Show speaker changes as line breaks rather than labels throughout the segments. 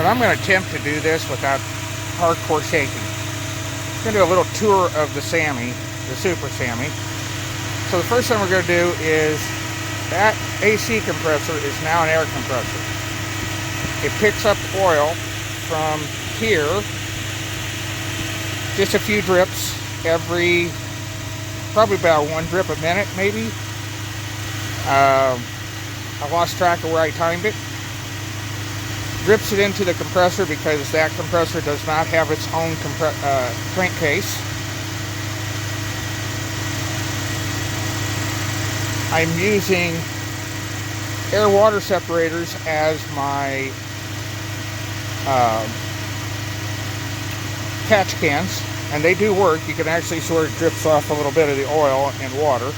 And I'm going to attempt to do this without hardcore shaking. I'm going to do a little tour of the Sammy, the Super Sammy. So the first thing we're going to do is that AC compressor is now an air compressor. It picks up oil from here, just a few drips every, probably about 1 drip a minute maybe. I lost track of where I timed it. Drips it into the compressor because that compressor does not have its own crankcase. I'm using air-water separators as my catch cans, and they do work. You can actually sort of drips off a little bit of the oil and water.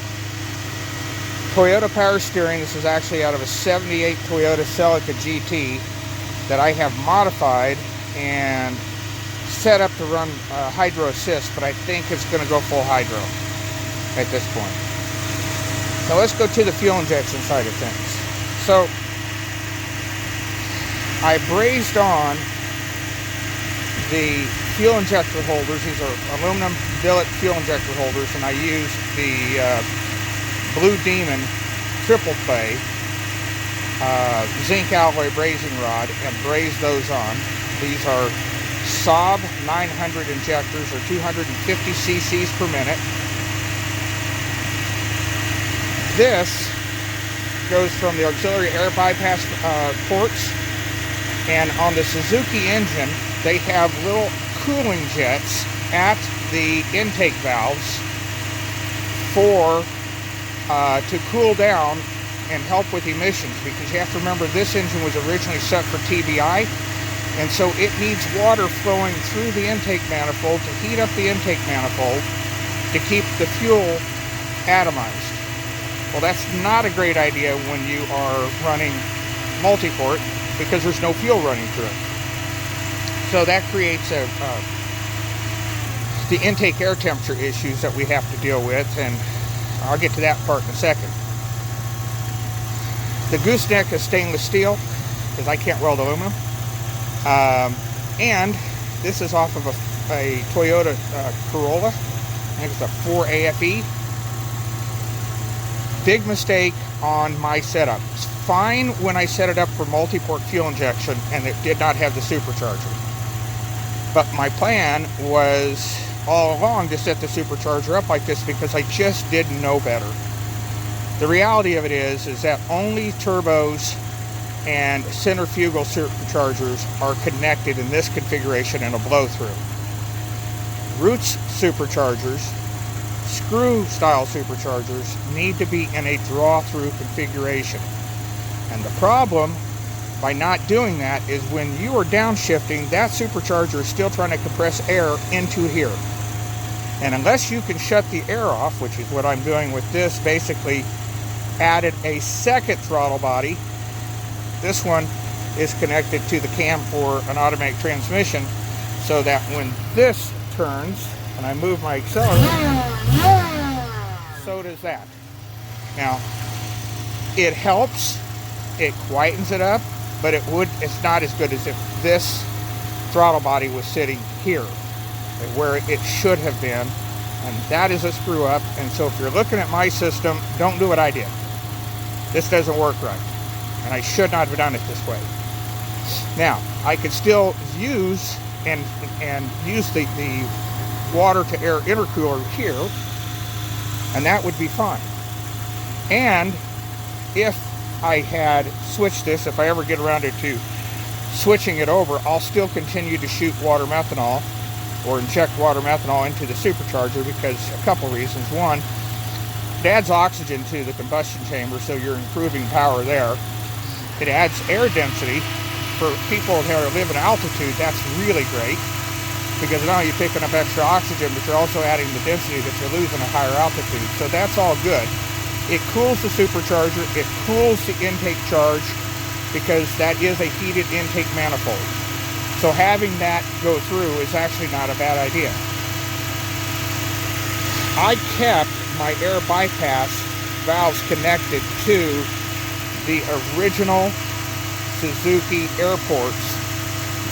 Toyota power steering. This is actually out of a 78 Toyota Celica GT that I have modified and set up to run hydro assist, but I think it's going to go full hydro at this point. So let's go to the fuel injection side of things. So I brazed on the fuel injector holders. These are aluminum billet fuel injector holders, and I used the Blue Demon triple play zinc alloy brazing rod and braze those on. These are Saab 900 injectors, or 250 cc's per minute. This goes from the auxiliary air bypass ports, and on the Suzuki engine they have little cooling jets at the intake valves to cool down and help with emissions, because you have to remember this engine was originally set for TBI, and so it needs water flowing through the intake manifold to heat up the intake manifold to keep the fuel atomized. Well, that's not a great idea when you are running multi-port, because there's no fuel running through it. So that creates the intake air temperature issues that we have to deal with, and I'll get to that part in a second. The gooseneck is stainless steel, because I can't weld aluminum. And this is off of a Toyota Corolla. I think it's a 4 AFE. Big mistake on my setup. It's fine when I set it up for multi-port fuel injection and it did not have the supercharger. But my plan was all along to set the supercharger up like this because I just didn't know better. The reality of it is that only turbos and centrifugal superchargers are connected in this configuration in a blow-through. Roots superchargers, screw-style superchargers, need to be in a draw-through configuration. And the problem by not doing that is when you are downshifting, that supercharger is still trying to compress air into here. And unless you can shut the air off, which is what I'm doing with this, basically added a second throttle body. This one is connected to the cam for an automatic transmission, so that when this turns and I move my accelerator, so does that. Now, it helps, it quietens it up, but it's not as good as if this throttle body was sitting here, where it should have been, and that is a screw up. And so if you're looking at my system, don't do what I did. This doesn't work right, and I should not have done it this way. Now, I could still use the water to air intercooler here, and that would be fine. And if I had switched this, if I ever get around to switching it over, I'll still continue to shoot water methanol or inject water methanol into the supercharger, because a couple reasons. One, it adds oxygen to the combustion chamber, so you're improving power there. It adds air density. For people who live in altitude, that's really great, because not only are you picking up extra oxygen, but you're also adding the density that you're losing at higher altitude. So that's all good. It cools the supercharger, it cools the intake charge, because that is a heated intake manifold. So having that go through is actually not a bad idea. I kept my air bypass valves connected to the original Suzuki airports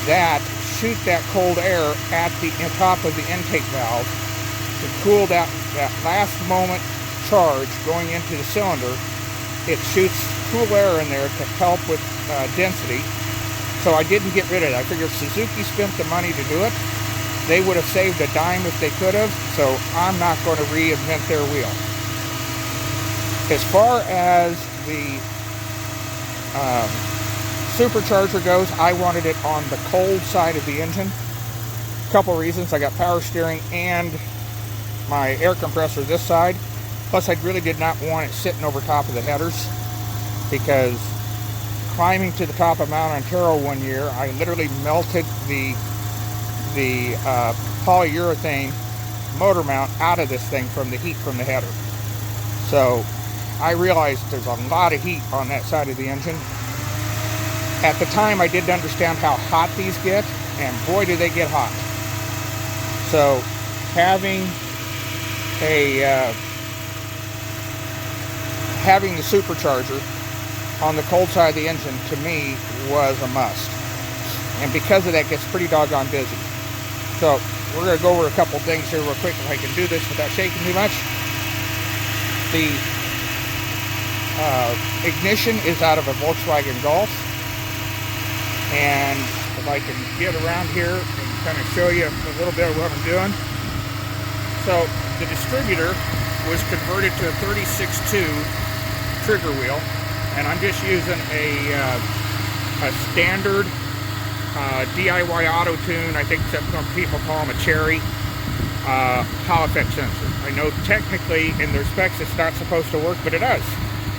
that shoot that cold air at the top of the intake valve to cool that last moment charge going into the cylinder. It shoots cool air in there to help with density. So I didn't get rid of it. I figured Suzuki spent the money to do it. They would have saved a dime if they could have, so I'm not going to reinvent their wheel. As far as the Supercharger goes, I wanted it on the cold side of the engine. A couple reasons. I got power steering and my air compressor this side. Plus, I really did not want it sitting over top of the headers, because climbing to the top of Mount Antero one year, I literally melted the polyurethane motor mount out of this thing from the heat from the header. So I realized there's a lot of heat on that side of the engine. At the time, I didn't understand how hot these get, and boy, do they get hot. So having the Supercharger on the cold side of the engine, to me, was a must. And because of that, it gets pretty doggone busy. So we're going to go over a couple things here real quick if I can do this without shaking too much. The ignition is out of a Volkswagen Golf. And if I can get around here and kind of show you a little bit of what I'm doing. So the distributor was converted to a 36.2 trigger wheel, and I'm just using a standard DIY auto tune. I think some people call them a cherry Hall effect sensor. I know technically in their specs it's not supposed to work, but it does.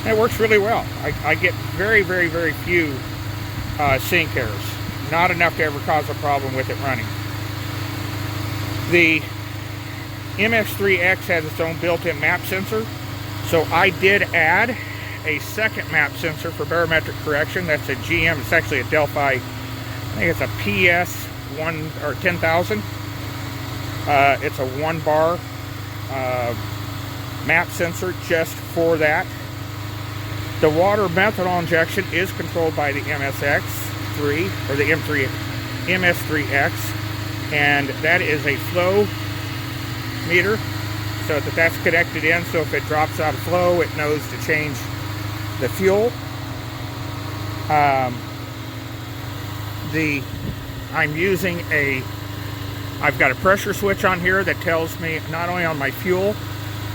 And it works really well. I get very, very, very few sync errors. Not enough to ever cause a problem with it running. The MX3X has its own built-in map sensor, so I did add a second map sensor for barometric correction. That's a GM. It's actually a Delphi. I think it's a PS1 or 10,000. It's a 1-bar map sensor just for that. The water methanol injection is controlled by the MSX3 or the MS3X, and that is a flow meter, so that's connected in. So if it drops out of flow, it knows to change the fuel. I've got a pressure switch on here that tells me not only on my fuel,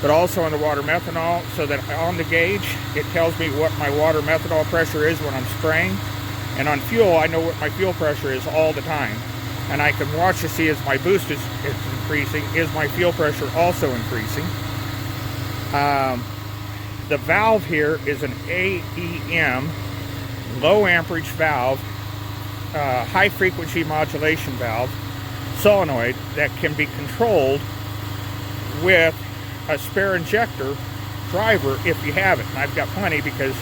but also on the water methanol, so that on the gauge, it tells me what my water methanol pressure is when I'm spraying. And on fuel, I know what my fuel pressure is all the time. And I can watch to see as my boost is increasing, is my fuel pressure also increasing. The valve here is an AEM, low amperage valve, high frequency modulation valve, solenoid that can be controlled with a spare injector driver if you have it. And I've got plenty, because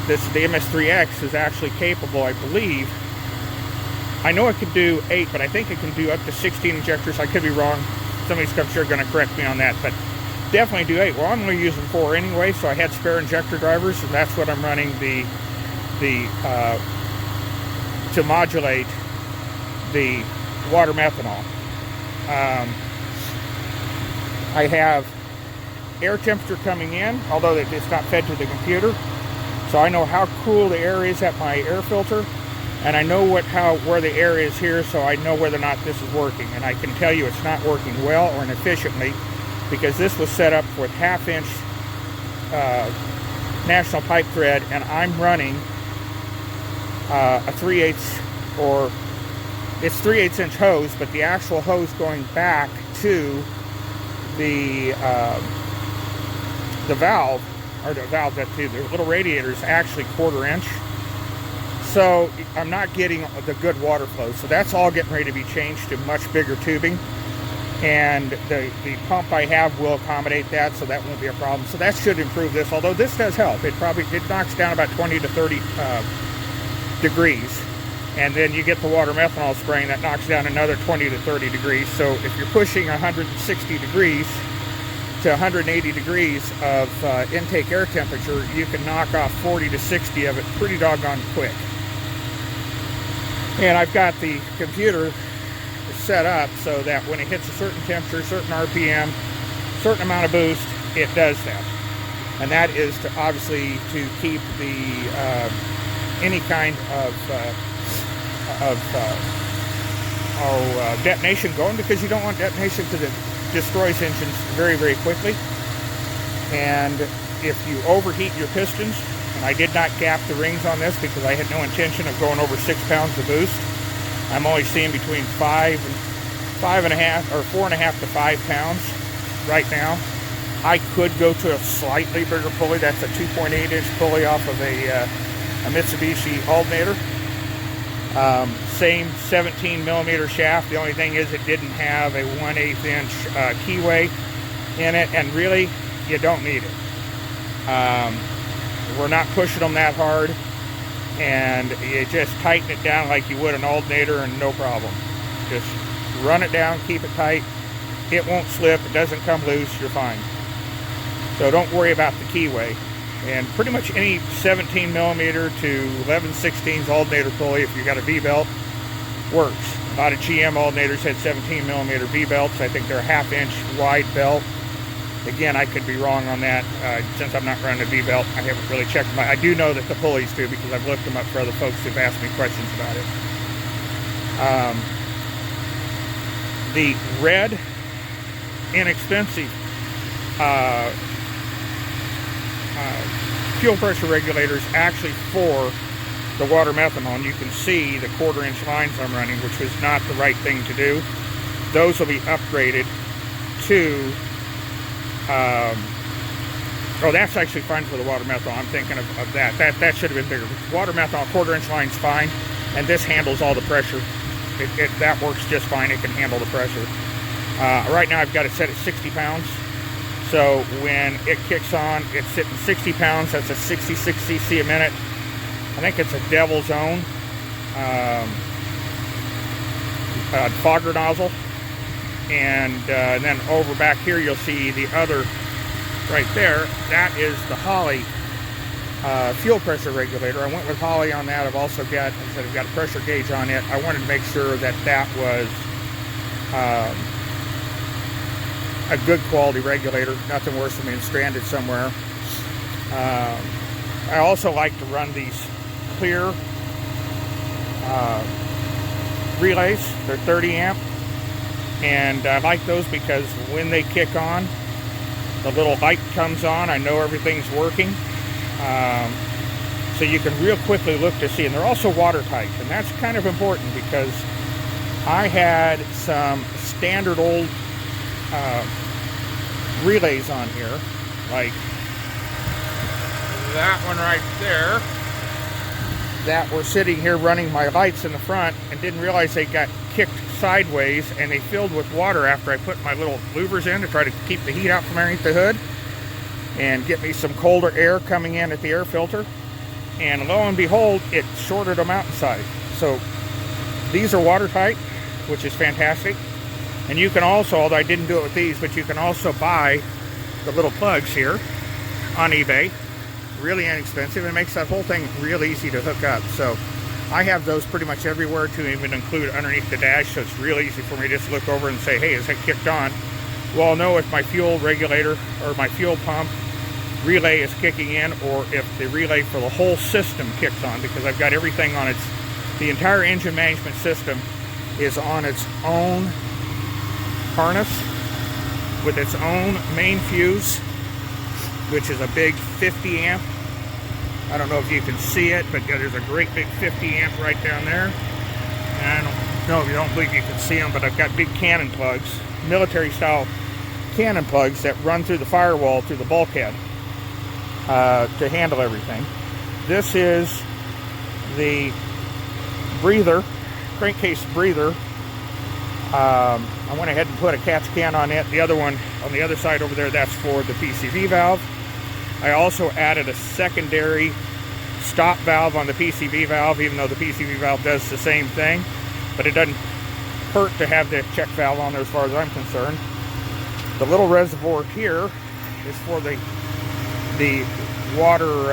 the MS3X is actually capable, I believe. I know it can do 8, but I think it can do up to 16 injectors. I could be wrong. Somebody's going to correct me on that, but definitely do 8. Well, I'm only using 4 anyway, so I had spare injector drivers, and that's what I'm running to modulate the water methanol. I have air temperature coming in, although it's not fed to the computer. So I know how cool the air is at my air filter, and I know where the air is here, so I know whether or not this is working. And I can tell you it's not working well or efficiently, because this was set up with 1/2 inch national pipe thread, and I'm running a 3/8 or it's 3/8 inch hose, but the actual hose going back to the valve, or the valve that the little radiator is actually 1/4 inch. So I'm not getting the good water flow. So that's all getting ready to be changed to much bigger tubing. And the pump I have will accommodate that, so that won't be a problem. So that should improve this, although this does help. It knocks down about 20 to 30 degrees. And then you get the water methanol spraying, that knocks down another 20 to 30 degrees. So if you're pushing 160 degrees to 180 degrees of intake air temperature, you can knock off 40 to 60 of it pretty doggone quick. And I've got the computer set up so that when it hits a certain temperature, certain RPM, certain amount of boost, it does that. And that is to obviously to keep the any kind of detonation going, because you don't want detonation because it destroys engines very, very quickly. And if you overheat your pistons, and I did not gap the rings on this because I had no intention of going over 6 pounds of boost. I'm only seeing between 5.5 or 4.5 to 5 pounds right now. I could go to a slightly bigger pulley. That's a 2.8-inch pulley off of a Mitsubishi alternator. Same 17mm shaft. The only thing is it didn't have a 1/8-inch keyway in it, and really, you don't need it. We're not pushing them that hard, and you just tighten it down like you would an alternator and no problem. Just run it down, keep it tight. It won't slip, it doesn't come loose, you're fine. So don't worry about the keyway. And pretty much any 17mm to 11/16 alternator pulley, if you've got a V-belt, works. A lot of GM alternators had 17mm V-belts. I think they're a 1/2 inch wide belt. Again, I could be wrong on that. Since I'm not running a V-belt, I haven't really checked them. I do know that the pulleys do, because I've looked them up for other folks who've asked me questions about it. The red, inexpensive fuel pressure regulators actually for the water methanol, and you can see the 1/4 inch lines I'm running, which was not the right thing to do. Those will be upgraded to oh, that's actually fine for the water methanol. I'm thinking of that. That should have been bigger. Water methanol, 1/4 inch line's fine, and this handles all the pressure. That works just fine. It can handle the pressure. Right now I've got it set at 60 pounds. So when it kicks on, it's sitting 60 pounds. That's a 66 cc a minute. I think it's a devil's own fogger nozzle. And then over back here, you'll see the other right there. That is the Holley fuel pressure regulator. I went with Holley on that. I've also got, like I said, I've got a pressure gauge on it. I wanted to make sure that that was a good quality regulator. Nothing worse than being stranded somewhere. I also like to run these clear relays. They're 30 amp. And I like those because when they kick on, the little light comes on. I know everything's working. So you can real quickly look to see. And they're also watertight. And that's kind of important because I had some standard old relays on here. Like that one right there. That were sitting here running my lights in the front and didn't realize they got kicked sideways, and they filled with water after I put my little louvers in to try to keep the heat out from underneath the hood and get me some colder air coming in at the air filter. And lo and behold, it shorted them out inside. So these are watertight, which is fantastic. And you can also, although I didn't do it with these, but you can also buy the little plugs here on eBay. Really inexpensive. It makes that whole thing real easy to hook up. So I have those pretty much everywhere, to even include underneath the dash, so it's real easy for me to just look over and say, hey, is it kicked on? Well, I'll know if my fuel regulator or my fuel pump relay is kicking in, or if the relay for the whole system kicks on, because I've got everything on its, the entire engine management system is on its own harness with its own main fuse, which is a big 50 amp. I don't know if you can see it, but there's a great big 50 amp right down there. And I don't know if you don't believe you can see them, but I've got big cannon plugs, military style cannon plugs that run through the firewall, through the bulkhead, to handle everything. This is the breather, crankcase breather. I went ahead and put a catch can on it. The other one on the other side over there, that's for the PCV valve. I also added a secondary stop valve on the PCV valve, even though the PCV valve does the same thing. But it doesn't hurt to have the check valve on there as far as I'm concerned. The little reservoir here is for the water,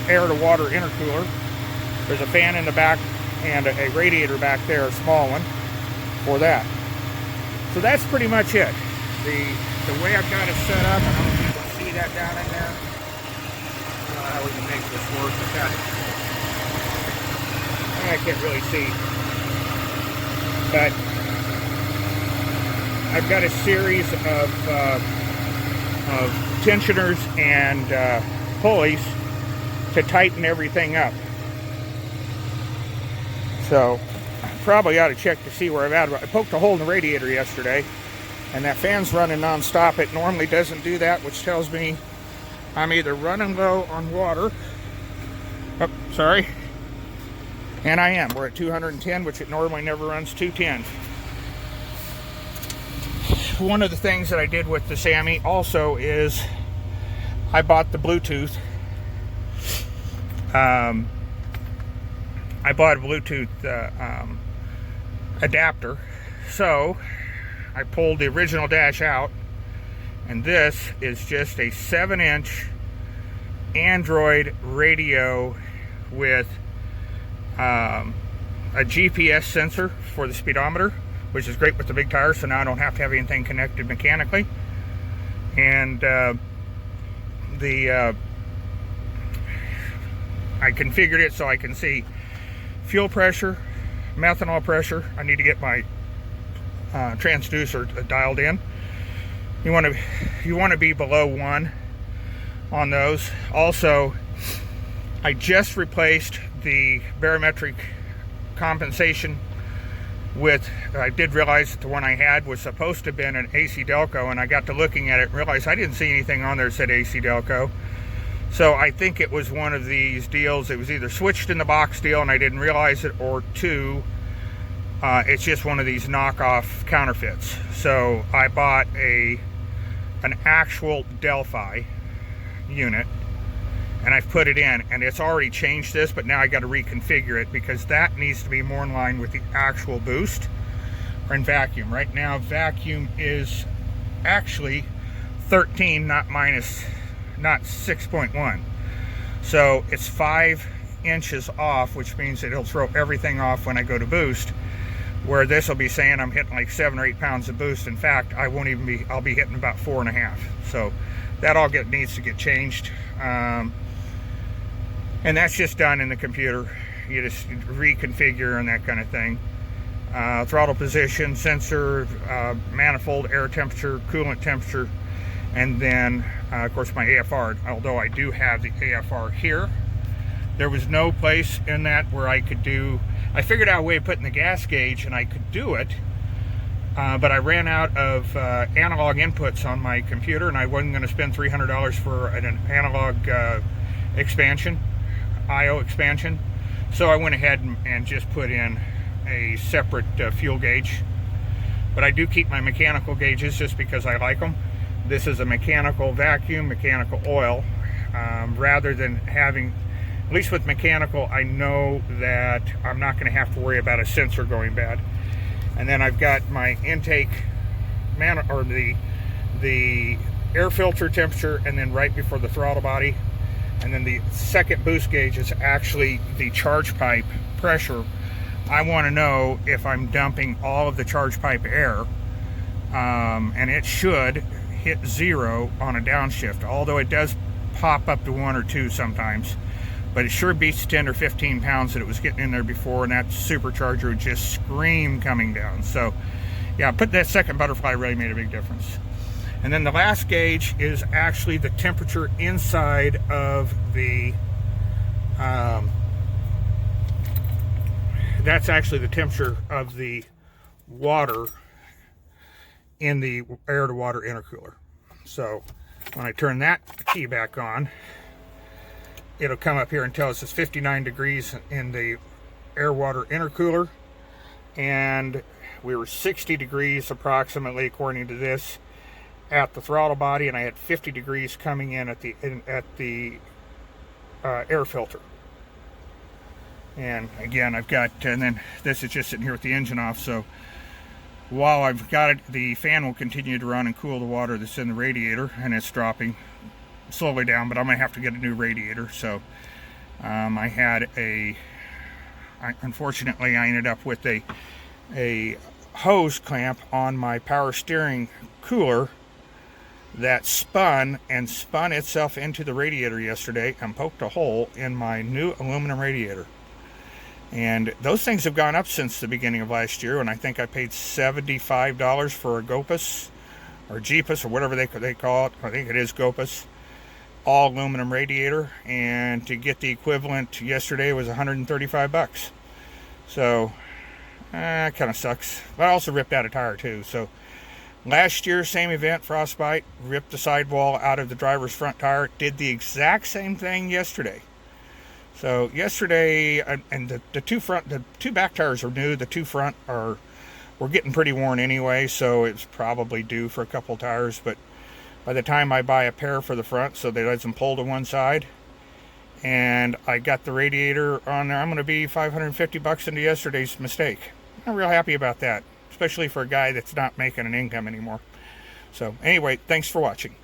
air to water intercooler. There's a fan in the back and a radiator back there, a small one, for that. So that's pretty much it. The way I've got it set up, I don't know if you can see that down in there. I don't know how we can make this work with that. I can't really see. But I've got a series of tensioners and pulleys to tighten everything up. So I probably ought to check to see where I'm at. I poked a hole in the radiator yesterday, and that fan's running non-stop. It normally doesn't do that, which tells me I'm either running low on water. Oh, sorry. And I am. We're at 210, which it normally never runs 210. One of the things that I did with the Sammy also is I bought the Bluetooth. I bought a Bluetooth adapter. So I pulled the original dash out, and this is just a 7-inch Android radio with a GPS sensor for the speedometer, which is great with the big tires, so now I don't have to have anything connected mechanically. And I configured it so I can see fuel pressure, methanol pressure. I need to get my transducer dialed in. You want to be below 1 on those. Also, I just replaced the barometric compensation with, I did realize that the one I had was supposed to have been an AC Delco, and I got to looking at it and realized I didn't see anything on there that said AC Delco. So I think it was one of these deals. It was either switched in the box deal and I didn't realize it, or two, it's just one of these knockoff counterfeits. So I bought an actual Delphi unit, and I've put it in, and it's already changed this, but now I got to reconfigure it because that needs to be more in line with the actual boost or in vacuum. Right now, vacuum is actually 13, not 6.1. So it's 5 inches off, which means it'll throw everything off when I go to boost, where this will be saying I'm hitting like 7 or 8 pounds of boost. In fact, I'll be hitting about 4.5. So that all needs to get changed. And that's just done in the computer. You just reconfigure and that kind of thing. Throttle position, sensor, manifold, air temperature, coolant temperature, and then of course my AFR. Although I do have the AFR here, there was no place in that where I could do, I figured out a way of putting the gas gauge and I could do it, but I ran out of analog inputs on my computer, and I wasn't going to spend $300 for an analog expansion, IO expansion. So I went ahead and just put in a separate fuel gauge. But I do keep my mechanical gauges just because I like them. This is a mechanical vacuum, mechanical oil, rather than having, at least with mechanical, I know that I'm not going to have to worry about a sensor going bad. And then I've got my intake, the air filter temperature, and then right before the throttle body. And then the second boost gauge is actually the charge pipe pressure. I want to know if I'm dumping all of the charge pipe air, and it should hit 0 on a downshift, although it does pop up to 1 or 2 sometimes. But it sure beats 10 or 15 pounds that it was getting in there before, and that supercharger would just scream coming down. So yeah, put that second butterfly really made a big difference. And then the last gauge is actually the temperature inside of the, that's actually the temperature of the water in the air-to-water intercooler. So when I turn that key back on, it'll come up here and tell us it's 59 degrees in the air-water intercooler, and we were 60 degrees approximately, according to this, at the throttle body, and I had 50 degrees coming in at the air filter. And again, I've got, and then this is just sitting here with the engine off, so while I've got it, the fan will continue to run and cool the water that's in the radiator, and it's dropping slowly down, but I'm gonna have to get a new radiator. So I unfortunately I ended up with a hose clamp on my power steering cooler that spun itself into the radiator yesterday and poked a hole in my new aluminum radiator. And those things have gone up since the beginning of last year, and I think I paid $75 for a Gopus or Jeepus or whatever they call it. I think it is Gopus, all aluminum radiator, and to get the equivalent yesterday was $135. So kind of sucks. But I also ripped out a tire too. So last year, same event, frostbite, ripped the sidewall out of the driver's front tire. Did the exact same thing yesterday. So yesterday, and the two back tires are new. The two front were getting pretty worn anyway, so it's probably due for a couple tires. But by the time I buy a pair for the front, so they let them pull to one side, and I got the radiator on there, I'm going to be $550 into yesterday's mistake. I'm real happy about that, especially for a guy that's not making an income anymore. So anyway, thanks for watching.